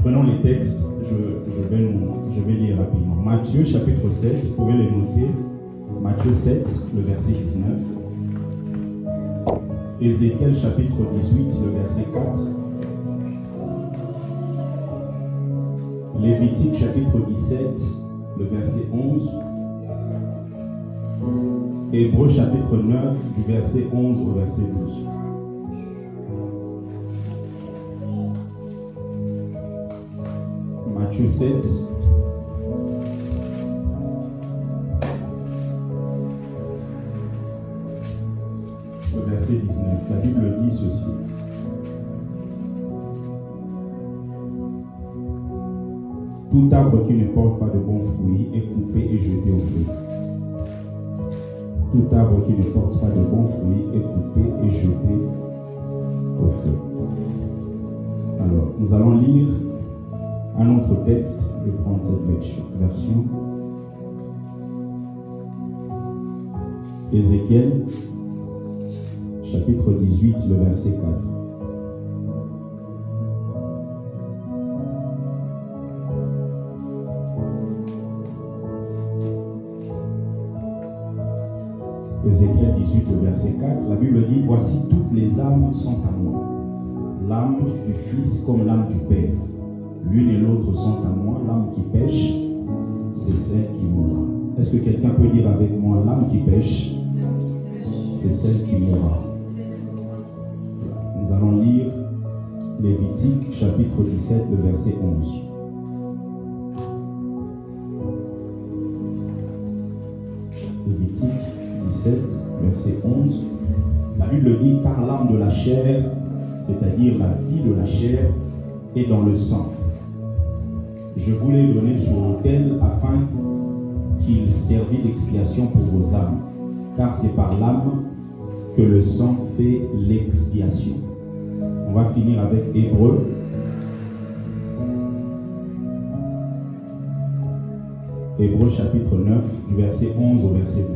Prenons les textes, je vais lire rapidement. Matthieu chapitre 7, vous pouvez les noter. Matthieu 7, le verset 19. Ézéchiel chapitre 18, le verset 4. Lévitique chapitre 17, le verset 11. Hébreux chapitre 9, du verset 11 au verset 12. Matthieu 7. Le verset 19. La Bible dit ceci. Tout arbre qui ne porte pas de bons fruits est coupé et jeté au feu. Tout arbre qui ne porte pas de bons fruits est coupé et jeté au feu. Alors, nous allons lire un autre texte. Je vais prendre cette version. Ézéchiel, chapitre 18, le verset 4. Ézéchiel 18, le verset 4, la Bible dit « Voici toutes les âmes sont à moi, l'âme du Fils comme l'âme du Père. L'une et l'autre sont à moi, l'âme qui pêche, c'est celle qui mourra. » Est-ce que quelqu'un peut dire avec moi « L'âme qui pêche, c'est celle qui mourra » ? Nous allons lire Lévitique chapitre 17, le verset 11. Lévitique 17, verset 11, la Bible dit « Car l'âme de la chair, c'est-à-dire la vie de la chair, est dans le sang. Je vous l'ai donné sur l'autel afin qu'il servît d'expiation pour vos âmes, car c'est par l'âme que le sang fait l'expiation. » On va finir avec Hébreux. Hébreux chapitre 9, du verset 11 au verset 12.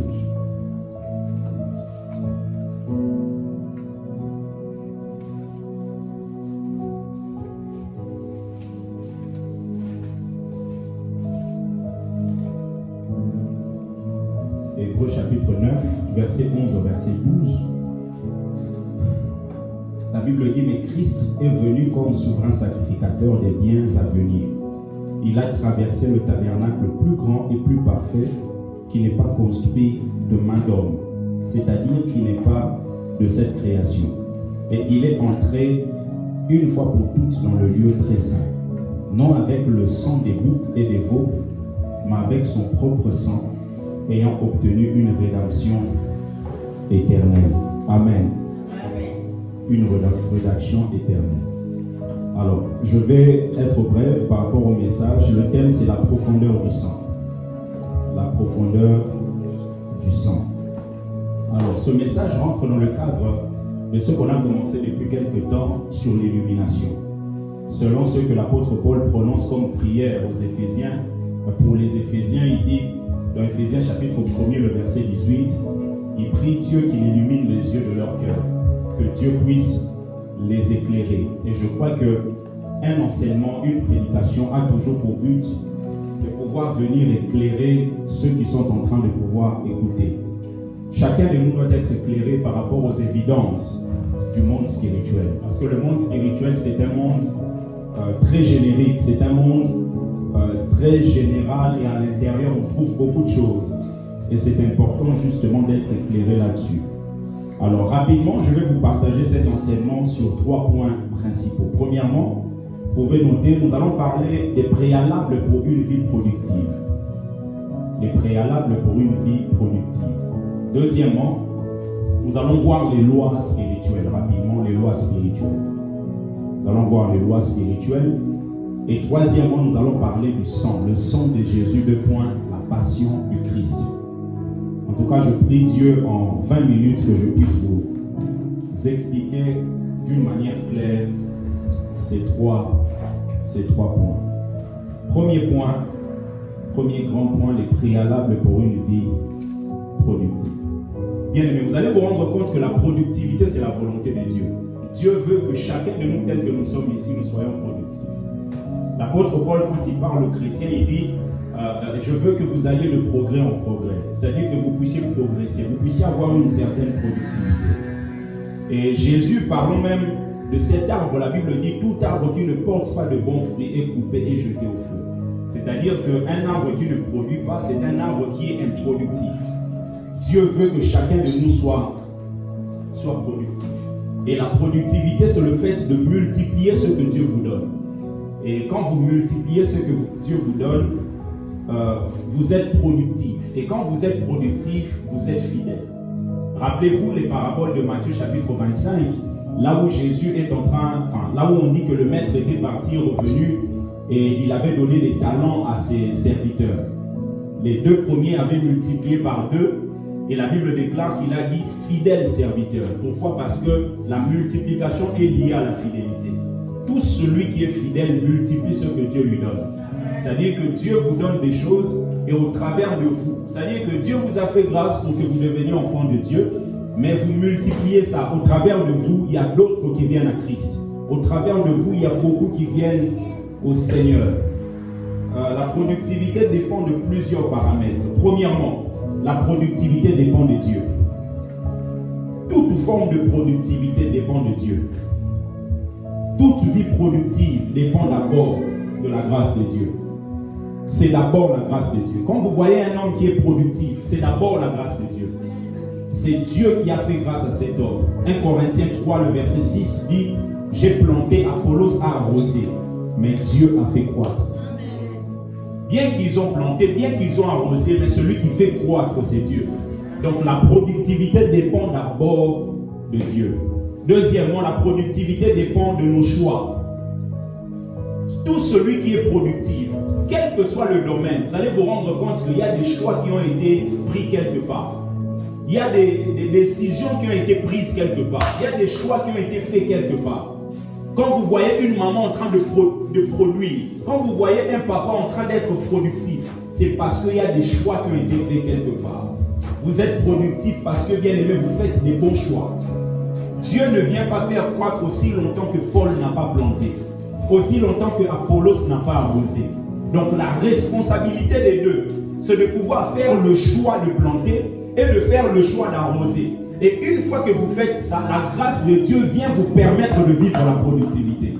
Hébreux chapitre 9, verset 11 au verset 12. La Bible dit « Mais Christ est venu comme souverain sacrificateur des biens à venir. Il a traversé le tabernacle plus grand et plus parfait qui n'est pas construit de main d'homme, c'est-à-dire qui n'est pas de cette création. Et il est entré une fois pour toutes dans le lieu très saint, non avec le sang des boucs et des veaux, mais avec son propre sang, ayant obtenu une rédemption éternelle. » Amen. Une rédaction éternelle. Alors, je vais être bref par rapport au message. Le thème, c'est la profondeur du sang. La profondeur du sang. Alors, ce message rentre dans le cadre de ce qu'on a commencé depuis quelques temps sur l'illumination. Selon ce que l'apôtre Paul prononce comme prière aux Éphésiens, pour les Éphésiens, il dit, dans Éphésiens chapitre 1er, le verset 18, il prie Dieu qu'il illumine les yeux de leur cœur, que Dieu puisse les éclairer. Et je crois qu'un enseignement, une prédication a toujours pour but de pouvoir venir éclairer ceux qui sont en train de pouvoir écouter. Chacun de nous doit être éclairé par rapport aux évidences du monde spirituel. Parce que le monde spirituel, c'est un monde très générique, c'est un monde très général et à l'intérieur, on trouve beaucoup de choses. Et c'est important justement d'être éclairé là-dessus. Alors rapidement, je vais vous partager cet enseignement sur 3 points principaux. Premièrement, vous pouvez noter, nous allons parler des préalables pour une vie productive. Les préalables pour une vie productive. Deuxièmement, nous allons voir les lois spirituelles, rapidement, les lois spirituelles. Nous allons voir les lois spirituelles. Et troisièmement, nous allons parler du sang, le sang de Jésus, la passion du Christ. En tout cas, je prie Dieu en 20 minutes que je puisse vous expliquer d'une manière claire ces trois points. Premier grand point, les préalables pour une vie productive. Bien aimé, vous allez vous rendre compte que la productivité, c'est la volonté de Dieu. Dieu veut que chacun de nous, tel que nous sommes ici, nous soyons productifs. L'apôtre Paul, quand il parle aux chrétiens, il dit je veux que vous alliez de progrès en progrès. C'est-à-dire que vous puissiez progresser, vous puissiez avoir une certaine productivité. Et Jésus, parlant même de cet arbre, la Bible dit tout arbre qui ne porte pas de bons fruits est coupé et jeté au feu. C'est-à-dire qu'un arbre qui ne produit pas, c'est un arbre qui est improductif. Dieu veut que chacun de nous soit productif. Et la productivité, c'est le fait de multiplier ce que Dieu vous donne. Et quand vous multipliez ce que Dieu vous donne, vous êtes productif. Et quand vous êtes productif, vous êtes fidèle. Rappelez-vous les paraboles de Matthieu chapitre 25, là où Jésus est là où on dit que le maître était parti, revenu, et il avait donné des talents à ses serviteurs. Les 2 premiers avaient multiplié par 2, et la Bible déclare qu'il a dit fidèle serviteur. Pourquoi? Parce que la multiplication est liée à la fidélité. Tout celui qui est fidèle multiplie ce que Dieu lui donne. C'est-à-dire que Dieu vous donne des choses et au travers de vous. C'est-à-dire que Dieu vous a fait grâce pour que vous deveniez enfant de Dieu, mais vous multipliez ça. Au travers de vous, il y a d'autres qui viennent à Christ. Au travers de vous, il y a beaucoup qui viennent au Seigneur. La productivité dépend de plusieurs paramètres. Premièrement, la productivité dépend de Dieu. Toute forme de productivité dépend de Dieu. Toute vie productive dépend d'abord de la grâce de Dieu. C'est d'abord la grâce de Dieu. Quand vous voyez un homme qui est productif, c'est d'abord la grâce de Dieu. C'est Dieu qui a fait grâce à cet homme. 1 Corinthiens 3, le verset 6 dit « J'ai planté, Apollos a arrosé, mais Dieu a fait croître. » Bien qu'ils ont planté, bien qu'ils ont arrosé, mais celui qui fait croître, c'est Dieu. Donc la productivité dépend d'abord de Dieu. Deuxièmement, la productivité dépend de nos choix. Tout celui qui est productif, quel que soit le domaine, vous allez vous rendre compte qu'il y a des choix qui ont été pris quelque part. Il y a des décisions qui ont été prises quelque part. Il y a des choix qui ont été faits quelque part. Quand vous voyez une maman en train de produire, quand vous voyez un papa en train d'être productif, c'est parce qu'il y a des choix qui ont été faits quelque part. Vous êtes productif parce que, bien aimé, vous faites des bons choix. Dieu ne vient pas faire croître aussi longtemps que Paul n'a pas planté, aussi longtemps que Apollos n'a pas arrosé. Donc la responsabilité des deux, c'est de pouvoir faire le choix de planter et de faire le choix d'arroser. Et une fois que vous faites ça, la grâce de Dieu vient vous permettre de vivre la productivité.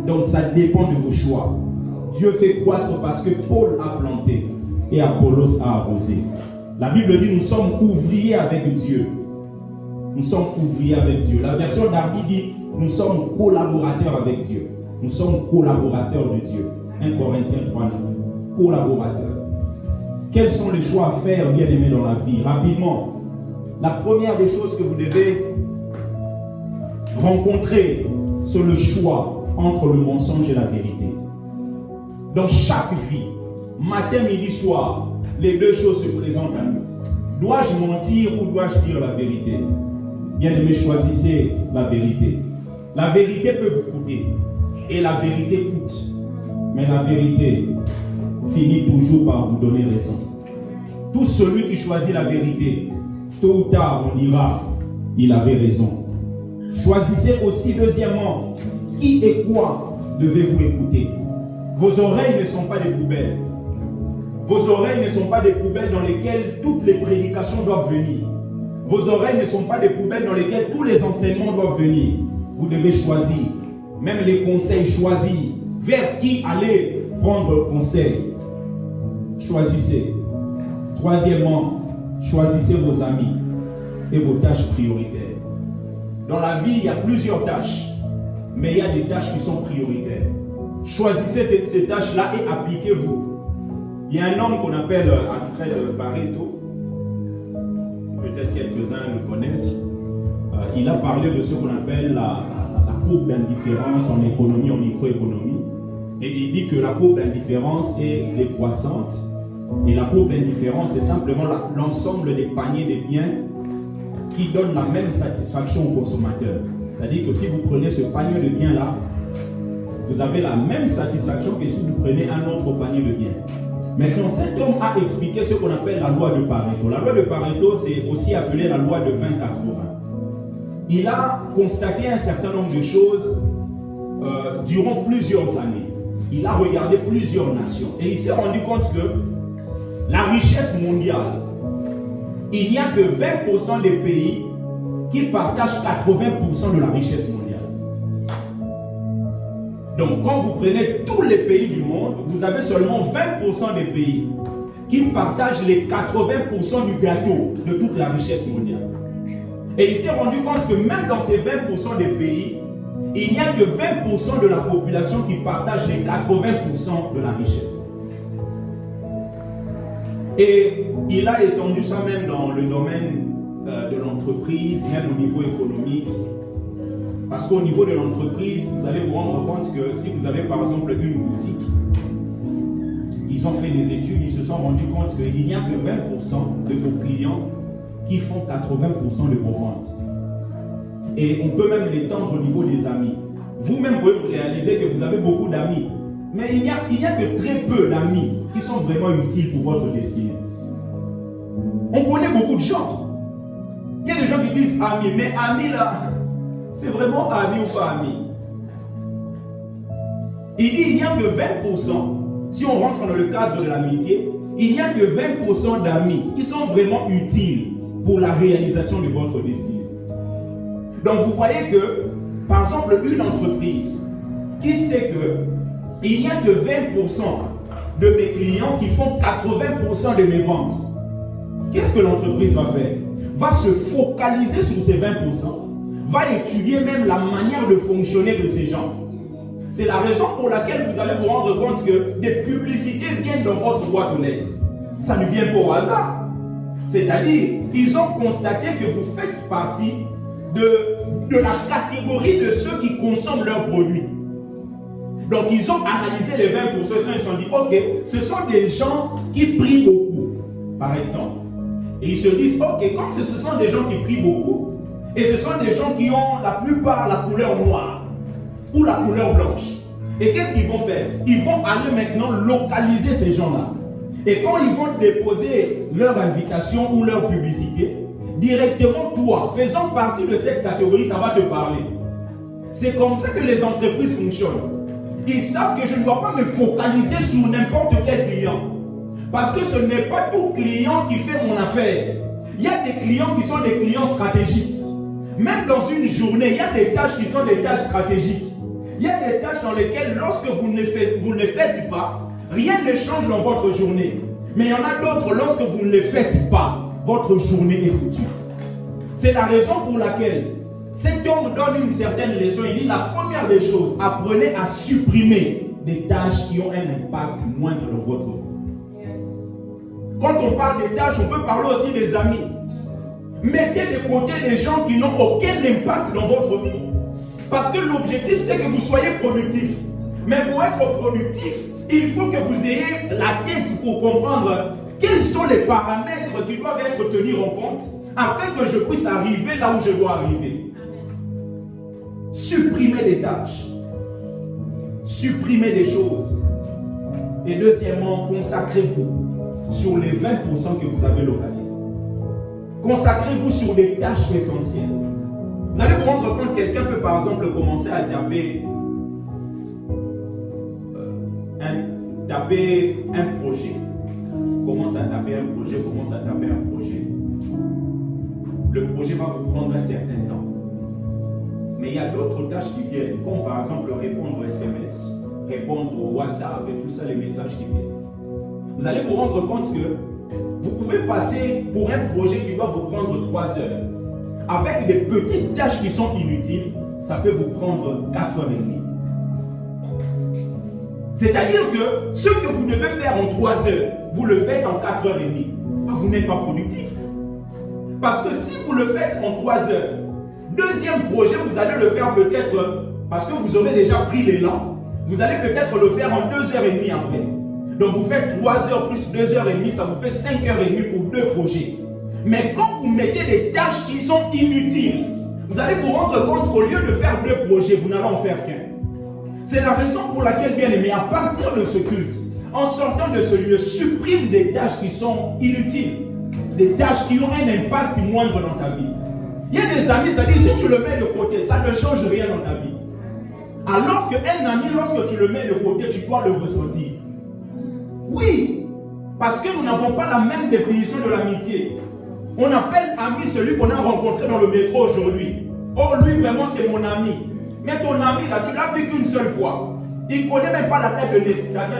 Donc ça dépend de vos choix. Dieu fait croître parce que Paul a planté et Apollos a arrosé. La Bible dit nous sommes ouvriers avec Dieu. Nous sommes ouvriers avec Dieu. La version d'Arby dit nous sommes collaborateurs avec Dieu. Nous sommes collaborateurs de Dieu. 1 Corinthiens 3, 9. Collaborateurs. Quels sont les choix à faire, bien aimés, dans la vie? Rapidement. La première des choses que vous devez rencontrer, c'est le choix entre le mensonge et la vérité. Dans chaque vie, matin, midi, soir, les deux choses se présentent à nous. Dois-je mentir ou dois-je dire la vérité? Bien-aimés, choisissez la vérité. La vérité peut vous coûter. Et la vérité coûte. Mais la vérité finit toujours par vous donner raison. Tout celui qui choisit la vérité, tôt ou tard, on dira, il avait raison. Choisissez aussi, deuxièmement, qui et quoi devez-vous écouter? Vos oreilles ne sont pas des poubelles. Vos oreilles ne sont pas des poubelles dans lesquelles toutes les prédications doivent venir. Vos oreilles ne sont pas des poubelles dans lesquelles tous les enseignements doivent venir. Vous devez choisir, même les conseils choisir, vers qui aller prendre conseil. Choisissez. Troisièmement, choisissez vos amis et vos tâches prioritaires. Dans la vie, il y a plusieurs tâches, mais il y a des tâches qui sont prioritaires. Choisissez ces tâches-là et appliquez-vous. Il y a un homme qu'on appelle Alfred Pareto, peut-être quelques-uns le connaissent. Il a parlé de ce qu'on appelle la courbe d'indifférence en économie, en microéconomie. Et il dit que la courbe d'indifférence est décroissante. Et la courbe d'indifférence, c'est simplement l'ensemble des paniers de biens qui donnent la même satisfaction au consommateur. C'est-à-dire que si vous prenez ce panier de biens-là, vous avez la même satisfaction que si vous prenez un autre panier de biens. Maintenant, cet homme a expliqué ce qu'on appelle la loi de Pareto. La loi de Pareto, c'est aussi appelé la loi de 20-80. Il a constaté un certain nombre de choses durant plusieurs années. il a regardé plusieurs nations et il s'est rendu compte que la richesse mondiale, il n'y a que 20% des pays qui partagent 80% de la richesse mondiale. Donc, quand vous prenez tous les pays du monde, vous avez seulement 20% des pays qui partagent les 80% du gâteau de toute la richesse mondiale. Et il s'est rendu compte que même dans ces 20% des pays, il n'y a que 20% de la population qui partage les 80% de la richesse. Et il a étendu ça même dans le domaine de l'entreprise, même au niveau économique. Parce qu'au niveau de l'entreprise, vous allez vous rendre compte que si vous avez par exemple une boutique, ils ont fait des études, ils se sont rendus compte qu'il n'y a que 20% de vos clients qui font 80% de vos ventes. Et on peut même l'étendre au niveau des amis. Vous-même pouvez vous réaliser que vous avez beaucoup d'amis, mais il n'y a que très peu d'amis qui sont vraiment utiles pour votre destinée. On connaît beaucoup de gens. Il y a des gens qui disent amis, mais amis là, c'est vraiment ami ou pas ami? Il dit il n'y a que 20%. Si on rentre dans le cadre de l'amitié, il n'y a que 20% d'amis qui sont vraiment utiles pour la réalisation de votre destinée. Donc vous voyez que, par exemple, une entreprise qui sait qu'il n'y a que 20% de mes clients qui font 80% de mes ventes, qu'est-ce que l'entreprise va faire? Va se focaliser sur ces 20%, va étudier même la manière de fonctionner de ces gens. C'est la raison pour laquelle vous allez vous rendre compte que des publicités viennent dans votre boîte aux lettres. Ça ne vient pas au hasard. C'est-à-dire, ils ont constaté que vous faites partie de la catégorie de ceux qui consomment leurs produits. Donc, ils ont analysé les 20%, ils se sont dit, ok, ce sont des gens qui prient beaucoup, par exemple. Et ils se disent, ok, comme ce sont des gens qui prient beaucoup, et ce sont des gens qui ont la plupart la couleur noire ou la couleur blanche. Et qu'est-ce qu'ils vont faire? Ils vont aller maintenant localiser ces gens-là. Et quand ils vont déposer leur invitation ou leur publicité, directement toi, faisant partie de cette catégorie, ça va te parler. C'est comme ça que les entreprises fonctionnent. Ils savent que je ne dois pas me focaliser sur n'importe quel client. Parce que ce n'est pas tout client qui fait mon affaire. Il y a des clients qui sont des clients stratégiques. Même dans une journée, il y a des tâches qui sont des tâches stratégiques. Il y a des tâches dans lesquelles, lorsque vous ne les faites pas, rien ne change dans votre journée. Mais il y en a d'autres, lorsque vous ne les faites pas, votre journée est foutue. C'est la raison pour laquelle cet homme donne une certaine leçon. Il dit la première des choses, apprenez à supprimer des tâches qui ont un impact moindre dans votre vie. Yes. Quand on parle des tâches, on peut parler aussi des amis. Mettez de côté des gens qui n'ont aucun impact dans votre vie. Parce que l'objectif, c'est que vous soyez productif. Mais pour être productif, il faut que vous ayez la tête pour comprendre quels sont les paramètres qui doivent être tenus en compte afin que je puisse arriver là où je dois arriver. Amen. Supprimez des tâches. Supprimez des choses. Et deuxièmement, consacrez-vous sur les 20% que vous avez localisés. Consacrez-vous sur des tâches essentielles. Vous allez vous rendre compte que quelqu'un peut par exemple commencer à taper un projet. Commence à taper un projet. Le projet va vous prendre un certain temps. Mais il y a d'autres tâches qui viennent, comme par exemple répondre aux SMS, répondre au WhatsApp et tout ça, les messages qui viennent. Vous allez vous rendre compte que vous pouvez passer pour un projet qui doit vous prendre 3 heures. Avec des petites tâches qui sont inutiles, ça peut vous prendre 4h30. C'est-à-dire que ce que vous devez faire en 3 heures, vous le faites en 4h30. Vous n'êtes pas productif. Parce que si vous le faites en 3 heures, deuxième projet, vous allez le faire peut-être, parce que vous aurez déjà pris l'élan, vous allez peut-être le faire en 2h30 après. Donc vous faites 3 heures plus 2h30, ça vous fait 5h30 pour 2 projets. Mais quand vous mettez des tâches qui sont inutiles, vous allez vous rendre compte qu'au lieu de faire 2 projets, vous n'allez en faire qu'un. C'est la raison pour laquelle, bien aimé, à partir de ce culte, en sortant de ce lieu, supprime des tâches qui sont inutiles, des tâches qui ont un impact moindre dans ta vie. Il y a des amis, ça dit, si tu le mets de côté, ça ne change rien dans ta vie. Alors qu'un ami, lorsque tu le mets de côté, tu dois le ressentir. Oui, parce que nous n'avons pas la même définition de l'amitié. On appelle ami celui qu'on a rencontré dans le métro aujourd'hui. Oh, lui vraiment c'est mon ami. Mais ton ami là, tu l'as vu qu'une seule fois. Il ne connaît même pas la date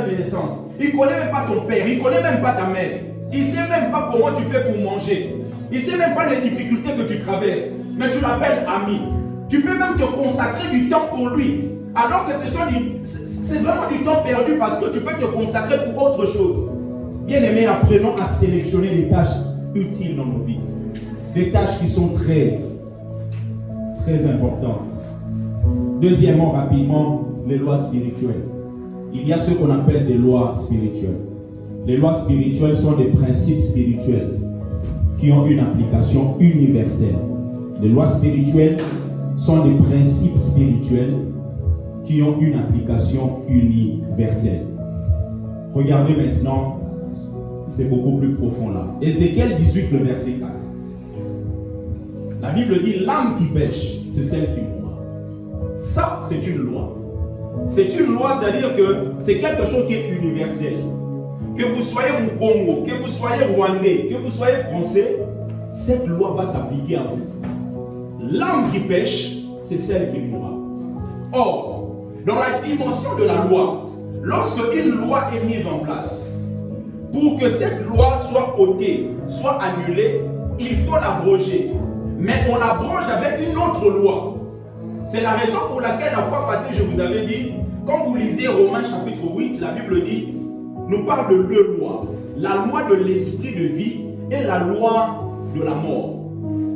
de naissance. Il ne connaît même pas ton père. Il ne connaît même pas ta mère. Il ne sait même pas comment tu fais pour manger. Il ne sait même pas les difficultés que tu traverses. Mais tu l'appelles ami. Tu peux même te consacrer du temps pour lui. Alors que c'est vraiment du temps perdu parce que tu peux te consacrer pour autre chose. Bien aimé, apprenons à sélectionner les tâches utiles dans nos vies. Des tâches qui sont très, très importantes. Deuxièmement, rapidement, les lois spirituelles. Il y a ce qu'on appelle des lois spirituelles. Les lois spirituelles sont des principes spirituels qui ont une application universelle. Les lois spirituelles sont des principes spirituels qui ont une application universelle. Regardez maintenant, c'est beaucoup plus profond là. Ézéchiel 18, le verset 4. La Bible dit, l'âme qui pêche, c'est celle qui mourra. Ça, c'est une loi. C'est une loi, c'est-à-dire que c'est quelque chose qui est universel. Que vous soyez au Congo, que vous soyez rwandais, que vous soyez français, cette loi va s'appliquer à vous. L'âme qui pêche, c'est celle qui mourra. Or, dans la dimension de la loi, lorsque une loi est mise en place, pour que cette loi soit ôtée, soit annulée, il faut l'abroger. Mais on l'abroge avec une autre loi. C'est la raison pour laquelle la fois passée, je vous avais dit, quand vous lisez Romains chapitre 8, la Bible dit, nous parle de deux lois. La loi de l'esprit de vie et la loi de la mort.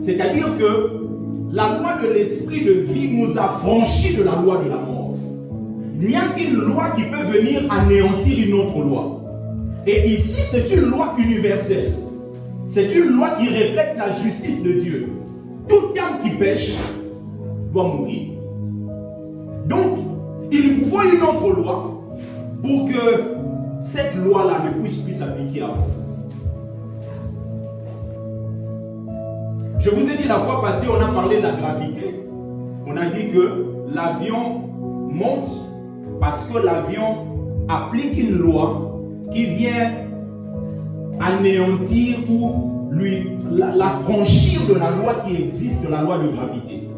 C'est-à-dire que la loi de l'esprit de vie nous a franchis de la loi de la mort. Il n'y a qu'une loi qui peut venir anéantir une autre loi. Et ici, c'est une loi universelle. C'est une loi qui reflète la justice de Dieu. Toute âme qui pêche doit mourir. Donc, il vous faut une autre loi pour que cette loi-là ne puisse plus s'appliquer à vous. Je vous ai dit la fois passée, on a parlé de la gravité. On a dit que l'avion monte parce que l'avion applique une loi qui vient anéantir ou la franchir de la loi qui existe, de la loi de gravité.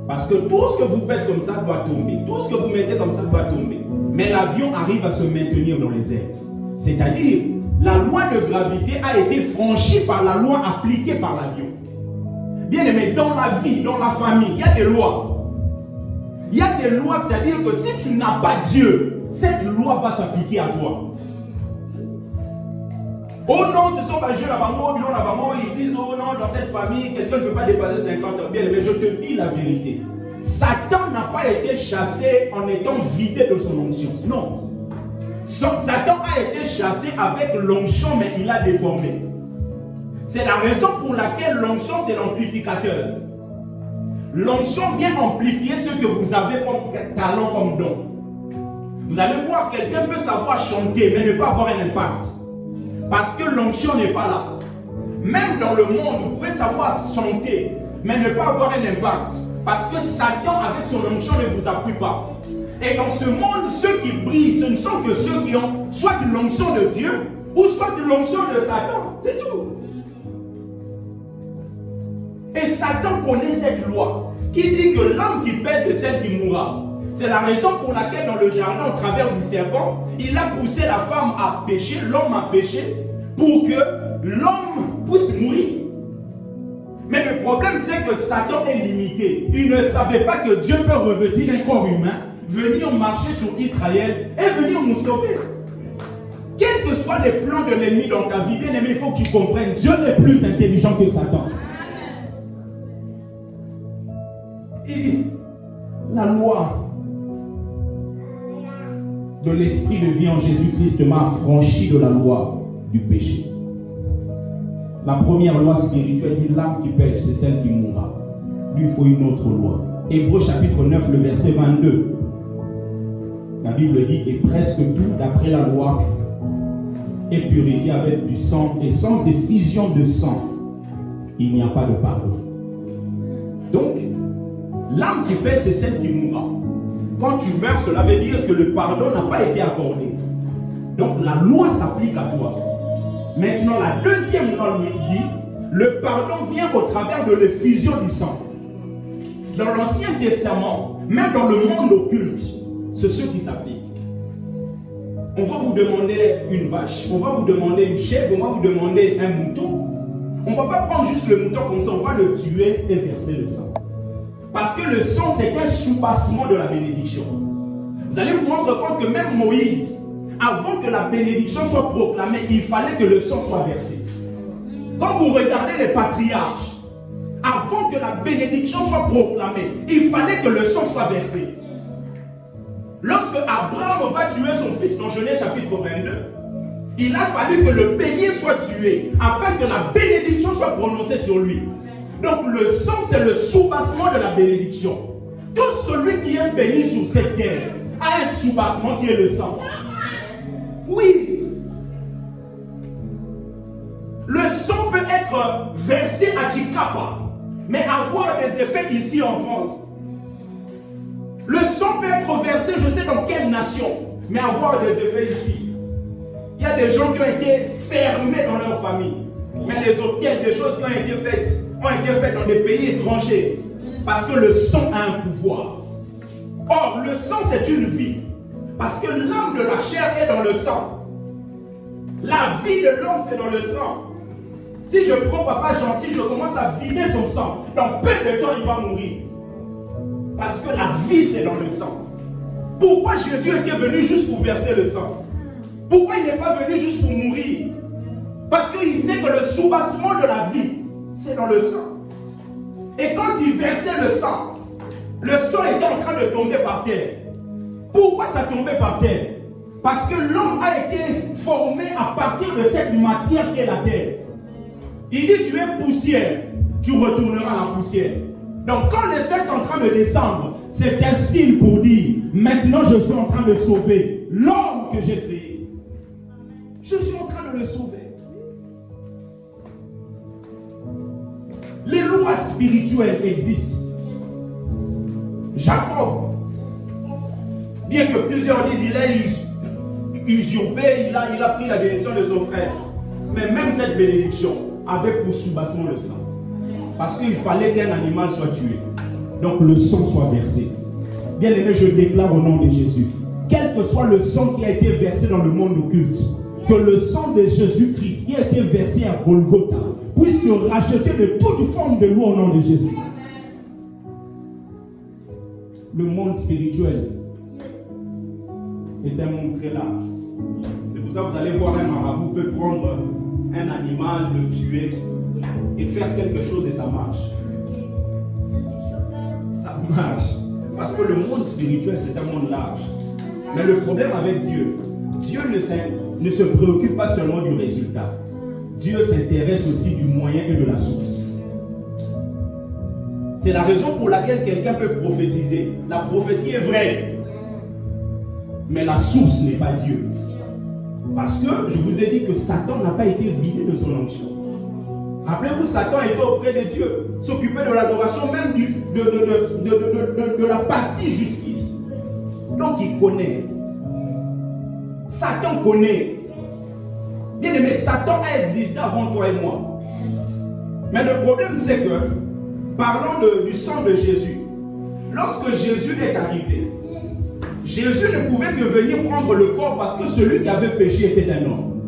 Parce que tout ce que vous faites comme ça doit tomber. Tout ce que vous mettez comme ça doit tomber. Mais l'avion arrive à se maintenir dans les airs. C'est-à-dire, la loi de gravité a été franchie par la loi appliquée par l'avion. Bien aimé, dans la vie, dans la famille, il y a des lois. Il y a des lois, c'est-à-dire que si tu n'as pas Dieu, cette loi va s'appliquer à toi. Oh non, ce sont pas Dieu là-bas, ils disent oh non, dans cette famille, quelqu'un ne peut pas dépasser 50 ans. Bien, mais je te dis la vérité. Satan n'a pas été chassé en étant vidé de son onction. Non. Satan a été chassé avec l'onction, mais il a déformé. C'est la raison pour laquelle l'onction, c'est l'amplificateur. L'onction vient amplifier ce que vous avez comme talent, comme don. Vous allez voir, quelqu'un peut savoir chanter, mais ne pas avoir un impact. Parce que l'onction n'est pas là. Même dans le monde, vous pouvez savoir chanter, mais ne pas avoir un impact. Parce que Satan, avec son onction, ne vous appuie pas. Et dans ce monde, ceux qui brillent, ce ne sont que ceux qui ont soit l'onction de Dieu, ou soit l'onction de Satan. C'est tout. Et Satan connaît cette loi, qui dit que l'âme qui pêche, c'est celle qui mourra. C'est la raison pour laquelle dans le jardin, au travers du serpent, il a poussé la femme à pécher, l'homme à pécher, pour que l'homme puisse mourir. Mais le problème, c'est que Satan est limité. Il ne savait pas que Dieu peut revêtir un corps humain, venir marcher sur Israël et venir nous sauver. Quels que soient les plans de l'ennemi dans ta vie, bien aimé, il faut que tu comprennes, Dieu est plus intelligent que Satan. Et la loi de l'esprit de vie en Jésus-Christ m'a affranchi de la loi du péché. La première loi spirituelle dit l'âme qui pêche, c'est celle qui mourra. Lui, il faut une autre loi. Hébreux chapitre 9, le verset 22. La Bible dit, et presque tout, d'après la loi, est purifié avec du sang, et sans effusion de sang, il n'y a pas de pardon. Donc, l'âme qui pêche, c'est celle qui mourra. quand tu meurs, cela veut dire que le pardon n'a pas été accordé. Donc la loi s'applique à toi. Maintenant, la deuxième loi lui dit, le pardon vient au travers de l'effusion du sang. Dans l'Ancien Testament, même dans le monde occulte, c'est ce qui s'applique. On va vous demander une vache, on va vous demander une chèvre, on va vous demander un mouton. On ne va pas prendre juste le mouton comme ça, on va le tuer et verser le sang. Parce que le sang, c'est un soubassement de la bénédiction. Vous allez vous rendre compte que même Moïse, avant que la bénédiction soit proclamée, il fallait que le sang soit versé. Quand vous regardez les patriarches, avant que la bénédiction soit proclamée, il fallait que le sang soit versé. Lorsque Abraham va tuer son fils dans Genèse chapitre 22, il a fallu que le bélier soit tué afin que la bénédiction soit prononcée sur lui. Donc le sang, c'est le soubassement de la bénédiction. Tout celui qui est béni sur cette terre a un soubassement qui est le sang. Oui. Le sang peut être versé à Chikapa, mais avoir des effets ici en France. Le sang peut être versé, je sais dans quelle nation, mais avoir des effets ici. Il y a des gens qui ont été fermés dans leur famille. Mais les hôtels, des choses qui ont été faites dans des pays étrangers. Parce que le sang a un pouvoir. Or, le sang, c'est une vie. Parce que l'âme de la chair est dans le sang. La vie de l'homme, c'est dans le sang. Si je prends Papa Jean, si je commence à vider son sang, dans peu de temps, il va mourir. Parce que la vie, c'est dans le sang. Pourquoi Jésus était venu juste pour verser le sang? Pourquoi il n'est pas venu juste pour mourir? Parce qu'il sait que le soubassement de la vie, c'est dans le sang. Et quand il versait le sang était en train de tomber par terre. Pourquoi ça tombait par terre? Parce que l'homme a été formé à partir de cette matière qu'est la terre. Il dit, tu es poussière, tu retourneras à la poussière. Donc quand le sang est en train de descendre, c'est un signe pour dire, maintenant je suis en train de sauver l'homme que j'ai créé. Je suis en train de le sauver. Les lois spirituelles existent. Jacob, bien que plusieurs disent il a usurpé, il a pris la bénédiction de son frère. Mais même cette bénédiction avait pour soubassement le sang. Parce qu'il fallait qu'un animal soit tué. Donc le sang soit versé. Bien aimé, je déclare au nom de Jésus, quel que soit le sang qui a été versé dans le monde occulte, que le sang de Jésus-Christ qui a été versé à Golgotha puisse nous racheter de toute forme de loi au nom de Jésus. Le monde spirituel est un monde très large. C'est pour ça que vous allez voir un marabout peut prendre un animal, le tuer et faire quelque chose et ça marche. Ça marche. Parce que le monde spirituel, c'est un monde large. Mais le problème avec Dieu, Dieu ne se préoccupe pas seulement du résultat. Dieu s'intéresse aussi du moyen et de la source. C'est la raison pour laquelle quelqu'un peut prophétiser. La prophétie est vraie. Mais la source n'est pas Dieu. Parce que je vous ai dit que Satan n'a pas été vidé de son onction. Rappelez-vous, Satan était auprès de Dieu, s'occupait de l'adoration même de la partie justice. Donc il connaît. Satan connaît. Bien aimé, Satan a existé avant toi et moi. Mais le problème c'est que, parlant du sang de Jésus, lorsque Jésus est arrivé, Jésus ne pouvait que venir prendre le corps parce que celui qui avait péché était un homme.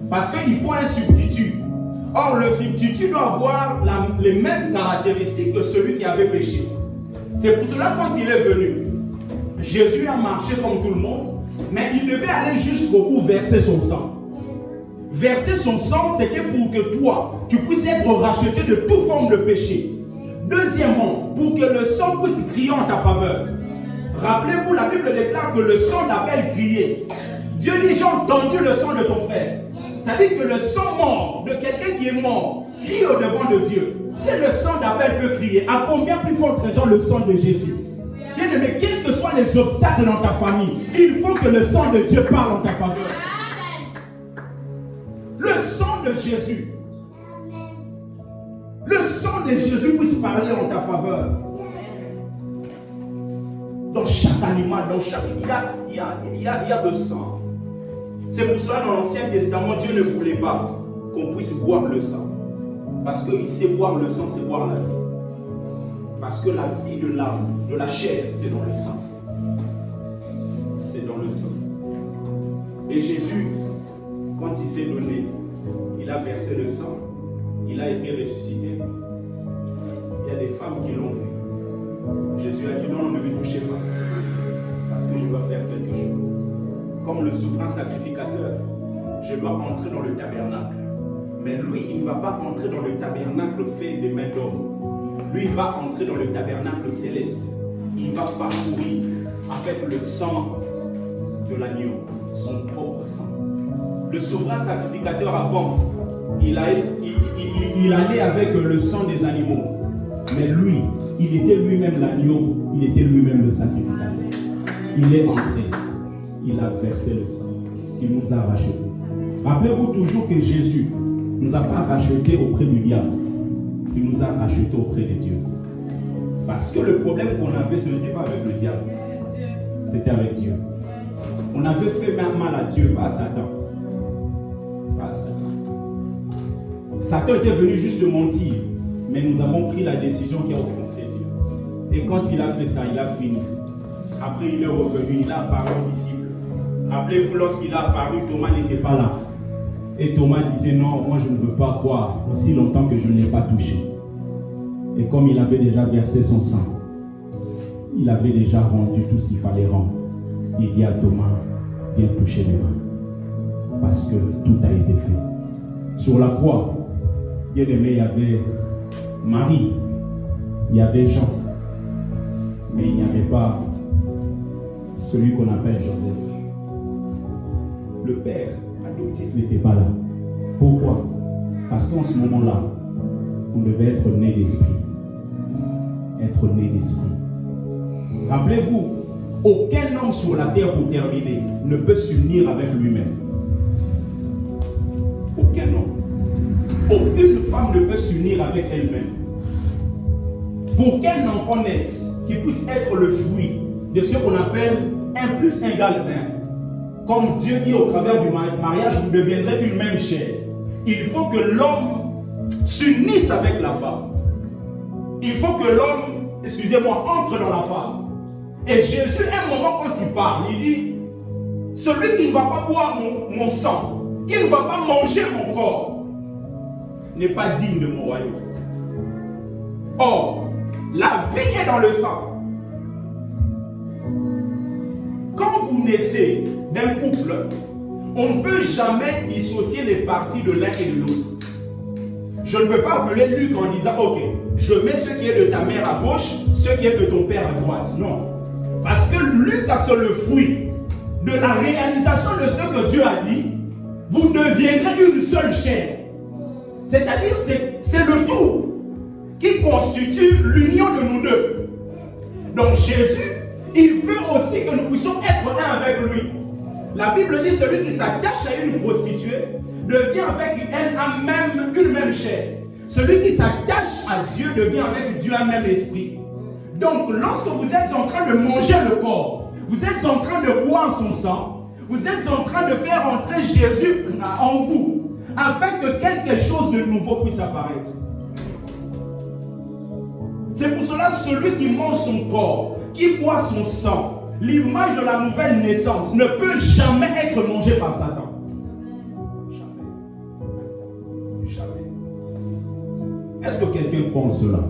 Parce qu'il faut un substitut. Or, le substitut doit avoir les mêmes caractéristiques que celui qui avait péché. C'est pour cela quand il est venu, Jésus a marché comme tout le monde, mais il devait aller jusqu'au bout verser son sang. Verser son sang, c'était pour que toi, tu puisses être racheté de toute forme de péché. Deuxièmement, pour que le sang puisse crier en ta faveur. Rappelez-vous, la Bible déclare que le sang d'Abel criait. Dieu dit, j'ai entendu le sang de ton frère. C'est-à-dire que le sang mort de quelqu'un qui est mort crie au devant de Dieu. Si le sang d'Abel peut crier, à combien plus forte raison le sang de Jésus? Bien aimé, quels que soient les obstacles dans ta famille, il faut que le sang de Dieu parle en ta faveur. Le sang de Jésus. Le sang de Jésus puisse parler en ta faveur. Dans chaque animal, dans chaque... Il y a le sang. C'est pour cela, dans l'Ancien Testament, Dieu ne voulait pas qu'on puisse boire le sang. Parce qu'il sait boire le sang, c'est boire la vie. Parce que la vie de l'âme, de la chair, c'est dans le sang. C'est dans le sang. Et Jésus, quand il s'est donné, il a versé le sang, il a été ressuscité. Il y a des femmes qui l'ont vu. Jésus a dit non, ne me touchez pas. Parce que je dois faire quelque chose. Comme le souverain sacrificateur, je dois entrer dans le tabernacle. Mais lui, il ne va pas entrer dans le tabernacle fait des mains d'homme. Lui, il va entrer dans le tabernacle céleste. Il va parcourir avec le sang de l'agneau, son propre sang. Le souverain sacrificateur avant, il allait avec le sang des animaux. Mais lui, il était lui-même l'agneau, il était lui-même le sacrificateur. Il est entré, il a versé le sang, il nous a rachetés. Rappelez-vous toujours que Jésus ne nous a pas rachetés auprès du diable, il nous a rachetés auprès de Dieu. Parce que le problème qu'on avait, ce n'était pas avec le diable, c'était avec Dieu. On avait fait mal à Dieu, pas à Satan. Pas à Satan. Satan était venu juste de mentir, mais nous avons pris la décision qui a offensé Dieu. Et quand il a fait ça, il a fini. Après, il est revenu, il a apparu aux disciples. Rappelez-vous, lorsqu'il a apparu, Thomas n'était pas là. Et Thomas disait, non, moi je ne veux pas croire, aussi longtemps que je ne l'ai pas touché. Et comme il avait déjà versé son sang, il avait déjà rendu tout ce qu'il fallait rendre. Il dit à Thomas, viens toucher mes mains. Parce que tout a été fait. Sur la croix, bien aimé, il y avait Marie, il y avait Jean, mais il n'y avait pas celui qu'on appelle Joseph. Le père adoptif n'était pas là. Pourquoi? Parce qu'en ce moment-là, on devait être né d'esprit. Être né d'esprit. Rappelez-vous, aucun homme sur la terre, pour terminer, ne peut s'unir avec lui-même. Aucun homme. Aucune femme ne peut s'unir avec elle-même. Pour qu'un enfant naisse, qui puisse être le fruit de ce qu'on appelle 1 plus 1 égale 1. Comme Dieu dit au travers du mariage, vous deviendrez une même chair. Il faut que l'homme s'unisse avec la femme. Il faut que l'homme, excusez-moi, entre dans la femme. Et Jésus, à un moment quand il parle, il dit, celui qui ne va pas boire mon sang, qui ne va pas manger mon corps, n'est pas digne de mon royaume. Or, la vie est dans le sang. Quand vous naissez d'un couple, on ne peut jamais dissocier les parties de l'un et de l'autre. Je ne peux pas appeler Luc en disant, ok, je mets ce qui est de ta mère à gauche, ce qui est de ton père à droite. Non. Parce que Luc a seul le fruit de la réalisation de ce que Dieu a dit. Vous deviendrez une seule chair. C'est-à-dire, c'est le tout qui constitue l'union de nous deux. Donc Jésus, il veut aussi que nous puissions être un avec lui. La Bible dit, celui qui s'attache à une prostituée devient avec elle une même chair. Celui qui s'attache à Dieu devient avec Dieu un même esprit. Donc lorsque vous êtes en train de manger le corps, vous êtes en train de boire son sang, vous êtes en train de faire entrer Jésus en vous, afin que quelque chose de nouveau puisse apparaître. C'est pour cela, celui qui mange son corps, qui boit son sang, l'image de la nouvelle naissance, ne peut jamais être mangé par Satan. Jamais. Jamais. Est-ce que quelqu'un croit en cela?